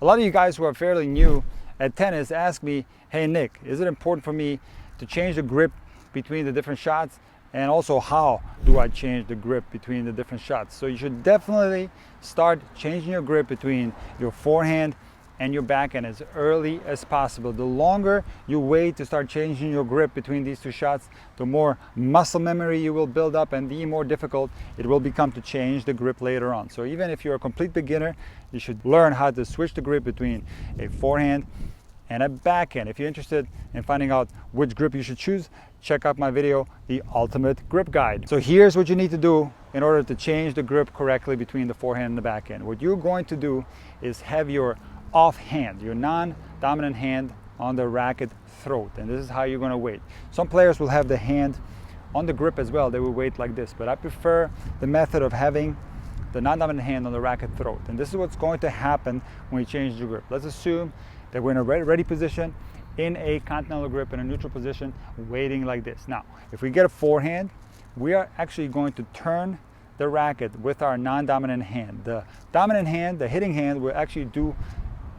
A lot of you guys who are fairly new at tennis ask me, hey Nick, is it important for me to change the grip between the different shots? And also, how do I change the grip between the different shots? So you should definitely start changing your grip between your forehand and your backhand as early as possible. The longer you wait to start changing your grip between these two shots, the more muscle memory you will build up and the more difficult it will become to change the grip later on. So even if you're a complete beginner, you should learn how to switch the grip between a forehand and a backhand. If you're interested in finding out which grip you should choose, check out my video, The Ultimate Grip Guide. So here's what you need to do in order to change the grip correctly between the forehand and the backhand. What you're going to do is have your offhand, your non-dominant hand on the racket throat, and this is how you're going to wait. Some players will have the hand on the grip as well. They will wait like this, but I prefer the method of having the non-dominant hand on the racket throat. And this is what's going to happen when you change the grip. Let's assume that we're in a ready position, in a continental grip, in a neutral position, waiting like this. Now, if we get a forehand, we are actually going to turn the racket with our non-dominant hand. The dominant hand, the hitting hand, will actually do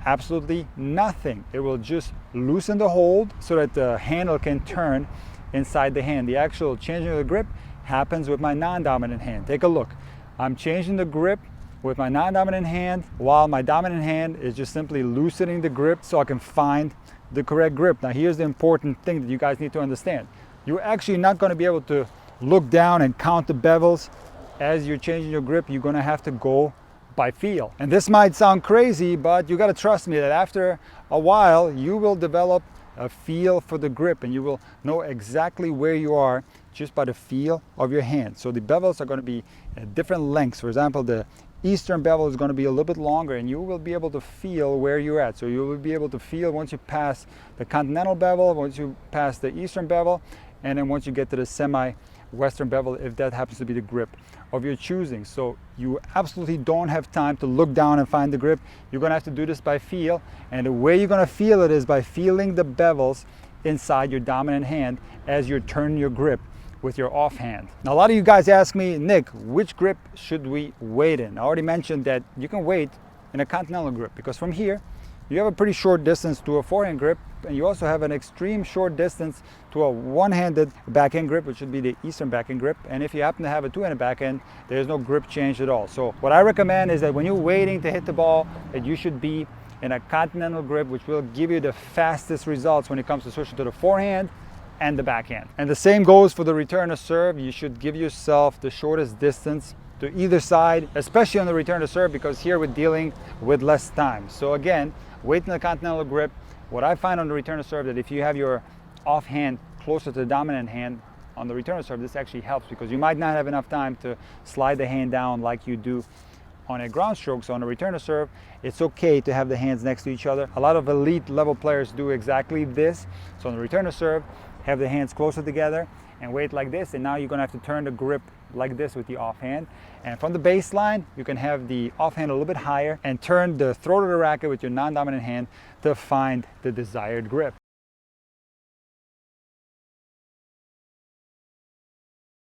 absolutely nothing. It will just loosen the hold so that the handle can turn inside the hand. The actual changing of the grip happens with my non-dominant hand. Take a look. I'm changing the grip with my non-dominant hand while my dominant hand is just simply loosening the grip so I can find the correct grip. Now here's the important thing that you guys need to understand. You're actually not going to be able to look down and count the bevels as you're changing your grip. You're going to have to go by feel. And this might sound crazy, but you got to trust me that after a while you will develop a feel for the grip and you will know exactly where you are just by the feel of your hand. So the bevels are going to be at different lengths. For example, the eastern bevel is going to be a little bit longer and you will be able to feel where you're at. So you will be able to feel once you pass the continental bevel, once you pass the eastern bevel, and then once you get to the semi-western bevel, if that happens to be the grip of your choosing. So you absolutely don't have time to look down and find the grip. You're going to have to do this by feel, and the way you're going to feel it is by feeling the bevels inside your dominant hand as you're turning your grip with your offhand. Now a lot of you guys ask me, Nick, which grip should we wait in? I already mentioned that you can wait in a continental grip because from here you have a pretty short distance to a forehand grip, and you also have an extreme short distance to a one-handed backhand grip, which would be the eastern backhand grip. And if you happen to have a two-handed backhand, there's no grip change at all. So what I recommend is that when you're waiting to hit the ball, that you should be in a continental grip, which will give you the fastest results when it comes to switching to the forehand and the backhand. And the same goes for the return of serve. You should give yourself the shortest distance to either side, especially on the return of serve, because here we're dealing with less time. So again, wait in the continental grip. What I find on the return of serve, that if you have your offhand closer to the dominant hand on the return of serve, this actually helps because you might not have enough time to slide the hand down like you do on a ground stroke. So on the return of serve, it's okay to have the hands next to each other. A lot of elite level players do exactly this. So on the return of serve, have the hands closer together and wait like this, and now you're going to have to turn the grip like this with the offhand. And from the baseline, you can have the offhand a little bit higher and turn the throat of the racket with your non-dominant hand to find the desired grip.